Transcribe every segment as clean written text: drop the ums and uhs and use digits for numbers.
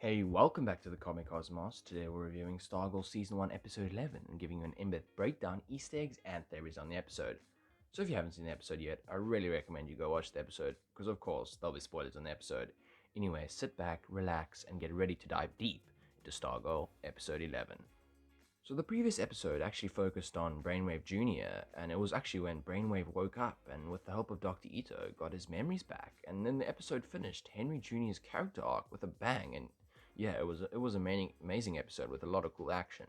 Hey, welcome back to the Comic Cosmos. Today we're reviewing Stargirl Season 1, Episode 11, and giving you an in-depth breakdown, Easter eggs, and theories on the episode. So if you haven't seen the episode yet, I really recommend you go watch the episode, because of course, there'll be spoilers on the episode. Anyway, sit back, relax, and get ready to dive deep into Stargirl Episode 11. So the previous episode actually focused on Brainwave Jr., and it was actually when Brainwave woke up and with the help of Dr. Ito got his memories back, and then the episode finished Henry Jr.'s character arc with a bang, and yeah, it was an amazing episode with a lot of cool action.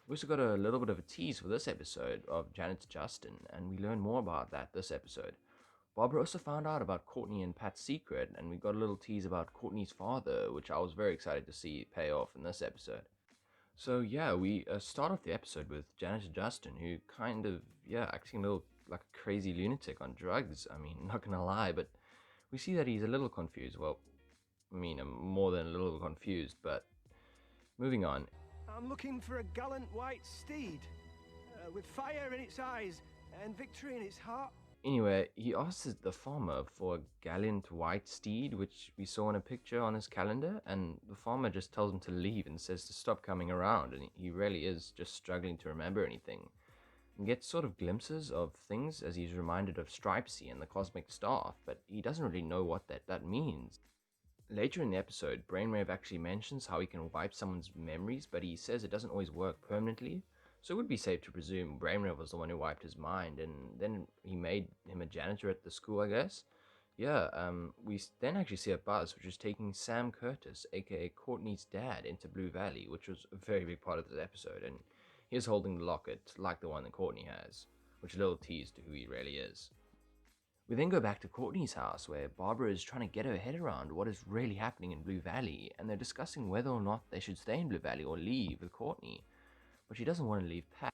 We also got a little bit of a tease for this episode of Janet Justin, and we learn more about that this episode. Barbara also found out about Courtney and Pat's secret, and we got a little tease about Courtney's father, which I was very excited to see pay off in this episode. So yeah, we start off the episode with Janet Justin, who kind of, acting a little like a crazy lunatic on drugs. I mean, not gonna lie, but we see that he's a little confused. Well, I mean, I'm more than a little confused, but moving on. I'm looking for a gallant white steed, with fire in its eyes and victory in its heart. Anyway, he asks the farmer for a gallant white steed, which we saw in a picture on his calendar, and the farmer just tells him to leave and says to stop coming around, and he really is just struggling to remember anything. And gets sort of glimpses of things as he's reminded of Stripesy and the cosmic staff, but he doesn't really know what that means. Later in the episode, Brainwave actually mentions how he can wipe someone's memories, but he says it doesn't always work permanently, so it would be safe to presume Brainwave was the one who wiped his mind, and then he made him a janitor at the school, I guess. We then actually see a bus which is taking Sam Curtis, aka Courtney's dad, into Blue Valley, which was a very big part of this episode, and he is holding the locket like the one that Courtney has, which is a little tease to who he really is. We then go back to Courtney's house, where Barbara is trying to get her head around what is really happening in Blue Valley, and they're discussing whether or not they should stay in Blue Valley or leave with Courtney. But she doesn't want to leave Pat.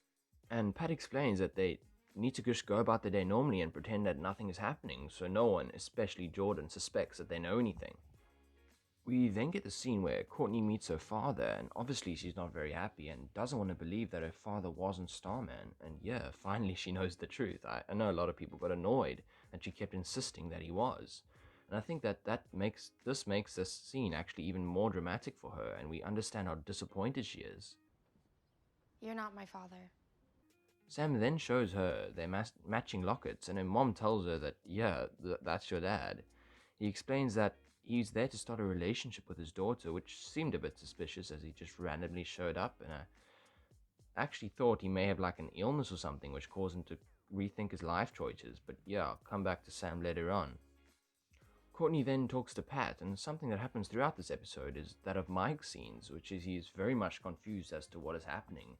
And Pat explains that they need to just go about their day normally and pretend that nothing is happening, so no one, especially Jordan, suspects that they know anything. We then get the scene where Courtney meets her father, and obviously she's not very happy and doesn't want to believe that her father wasn't Starman. And yeah, finally she knows the truth. I know a lot of people got annoyed that she kept insisting that he was. And I think that makes this scene actually even more dramatic for her, and we understand how disappointed she is. You're not my father. Sam then shows her their matching lockets, and her mom tells her that, that's your dad. He explains that he's there to start a relationship with his daughter, which seemed a bit suspicious as he just randomly showed up, and I actually thought he may have like an illness or something which caused him to rethink his life choices, but yeah, I'll come back to Sam later on. Courtney then talks to Pat, and something that happens throughout this episode is that of Mike's scenes, which is he's very much confused as to what is happening,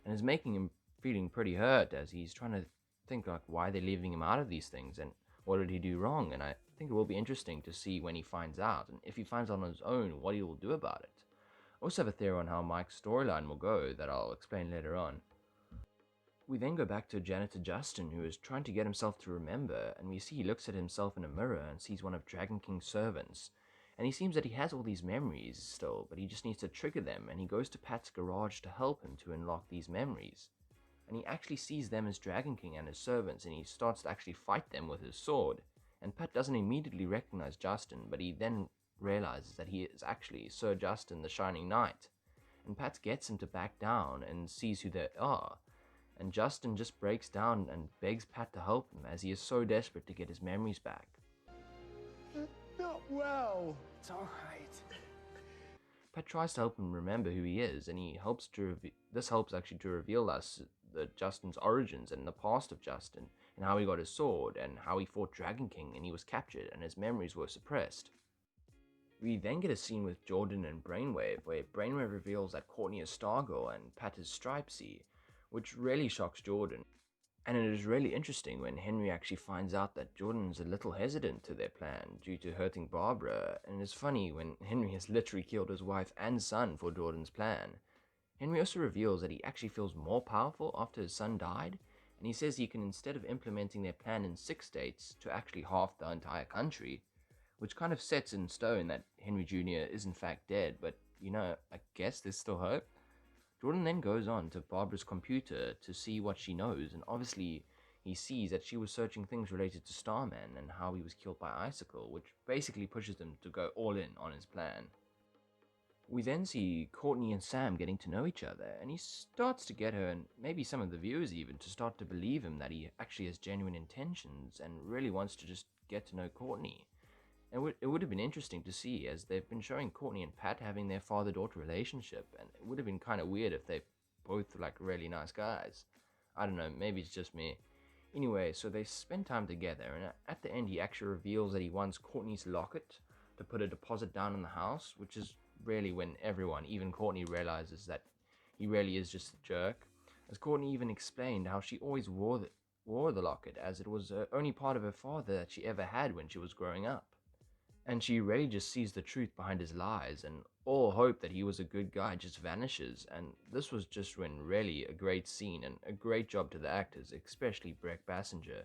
and is making him feeling pretty hurt as he's trying to think like why they're leaving him out of these things and what did he do wrong. And I think it will be interesting to see when he finds out, and if he finds out on his own, what he will do about it. I also have a theory on how Mike's storyline will go that I'll explain later on. We then go back to Janitor Justin, who is trying to get himself to remember, and we see he looks at himself in a mirror and sees one of Dragon King's servants. And he seems that he has all these memories still, but he just needs to trigger them, and he goes to Pat's garage to help him to unlock these memories. And he actually sees them as Dragon King and his servants, and he starts to actually fight them with his sword. And Pat doesn't immediately recognize Justin, but he then realizes that he is actually Sir Justin the Shining Knight. And Pat gets him to back down and sees who they are. And Justin just breaks down and begs Pat to help him as he is so desperate to get his memories back. Not well. It's all right. Pat tries to help him remember who he is, and this helps actually to reveal us Justin's origins and the past of Justin, and how he got his sword, and how he fought Dragon King and he was captured and his memories were suppressed. We then get a scene with Jordan and Brainwave, where Brainwave reveals that Courtney is Stargirl and Pat is Stripesy, which really shocks Jordan. And it is really interesting when Henry actually finds out that Jordan is a little hesitant to their plan due to hurting Barbara, and it's funny when Henry has literally killed his wife and son for Jordan's plan. Henry also reveals that he actually feels more powerful after his son died, and he says he can, instead of implementing their plan in 6 states, to actually half the entire country, which kind of sets in stone that Henry Jr. is in fact dead, but I guess there's still hope. Jordan then goes on to Barbara's computer to see what she knows, and obviously he sees that she was searching things related to Starman and how he was killed by Icicle, which basically pushes him to go all in on his plan. We then see Courtney and Sam getting to know each other, and he starts to get her, and maybe some of the viewers even, to start to believe him that he actually has genuine intentions and really wants to just get to know Courtney. And it would have been interesting to see, as they've been showing Courtney and Pat having their father-daughter relationship, and it would have been kind of weird if they both like really nice guys. I don't know, maybe it's just me. Anyway, so they spend time together, and at the end he actually reveals that he wants Courtney's locket to put a deposit down in the house, which is really when everyone, even Courtney, realizes that he really is just a jerk. As Courtney even explained how she always wore the locket, as it was the only part of her father that she ever had when she was growing up. And she really just sees the truth behind his lies, and all hope that he was a good guy just vanishes. And this was just when really a great scene, and a great job to the actors, especially Breck Bassinger,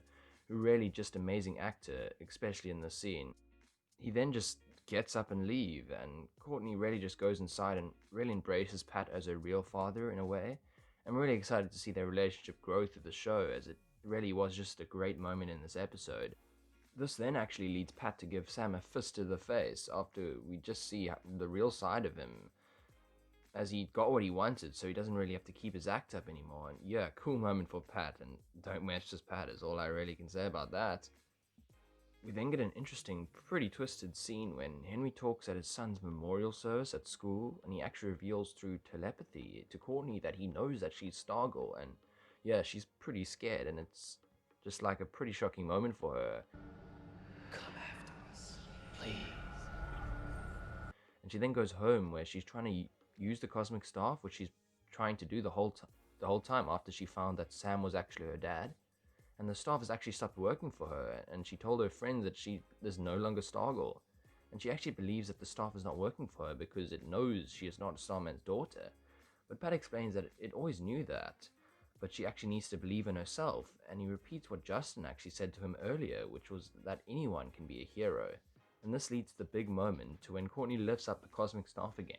who really just amazing actor, especially in this scene. He then just gets up and leave, and Courtney really just goes inside and really embraces Pat as her real father in a way. I'm really excited to see their relationship grow through the show, as it really was just a great moment in this episode. This then actually leads Pat to give Sam a fist to the face after we just see the real side of him, as he got what he wanted, so he doesn't really have to keep his act up anymore. And yeah, cool moment for Pat, and don't match this Pat is all I really can say about that. We then get an interesting, pretty twisted scene when Henry talks at his son's memorial service at school, and he actually reveals through telepathy to Courtney that he knows that she's Stargirl, and yeah, she's pretty scared, and it's just like a pretty shocking moment for her. Come after us, please. And she then goes home where she's trying to use the cosmic staff, which she's trying to do the whole time after she found that Sam was actually her dad. And the staff has actually stopped working for her, and she told her friends that she is no longer Stargirl. And she actually believes that the staff is not working for her because it knows she is not Starman's daughter. But Pat explains that it always knew that, but she actually needs to believe in herself, and he repeats what Justin actually said to him earlier, which was that anyone can be a hero. And this leads to the big moment to when Courtney lifts up the cosmic staff again.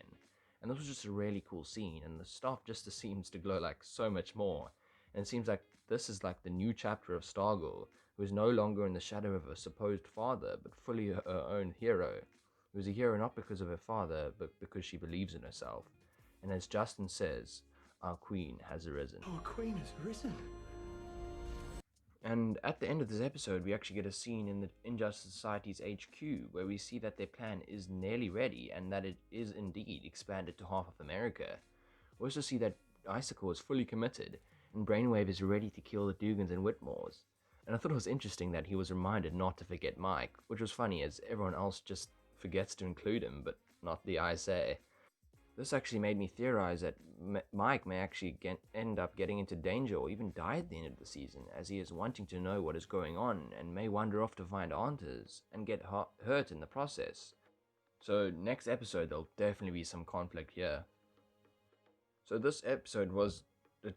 And this was just a really cool scene, and the staff just seems to glow like so much more. And it seems like this is like the new chapter of Stargirl, who is no longer in the shadow of her supposed father, but fully her own hero. Who is a hero not because of her father, but because she believes in herself. And as Justin says, our queen has arisen. Our queen has risen. And at the end of this episode, we actually get a scene in the Injustice Society's HQ where we see that their plan is nearly ready and that it is indeed expanded to half of America. We also see that Icicle is fully committed and Brainwave is ready to kill the Dugans and Whitmores. And I thought it was interesting that he was reminded not to forget Mike, which was funny as everyone else just forgets to include him, but not the ISA. This actually made me theorize that Mike may actually end up getting into danger or even die at the end of the season, as he is wanting to know what is going on and may wander off to find answers and get hurt in the process. So next episode there'll definitely be some conflict here. So this episode was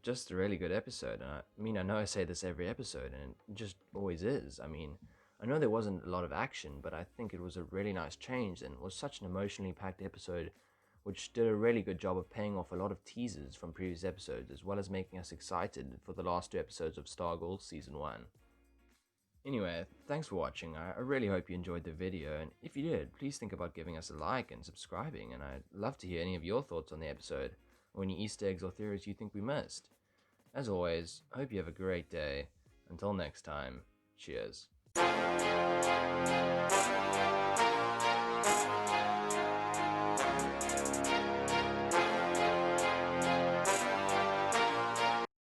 just a really good episode. And I know I say this every episode and it just always is. I know there wasn't a lot of action, but I think it was a really nice change and was such an emotionally packed episode, which did a really good job of paying off a lot of teasers from previous episodes, as well as making us excited for the last 2 episodes of Stargirl Season 1. Anyway, thanks for watching. I really hope you enjoyed the video, and if you did, please think about giving us a like and subscribing, and I'd love to hear any of your thoughts on the episode, or any Easter eggs or theories you think we missed. As always, I hope you have a great day. Until next time, cheers.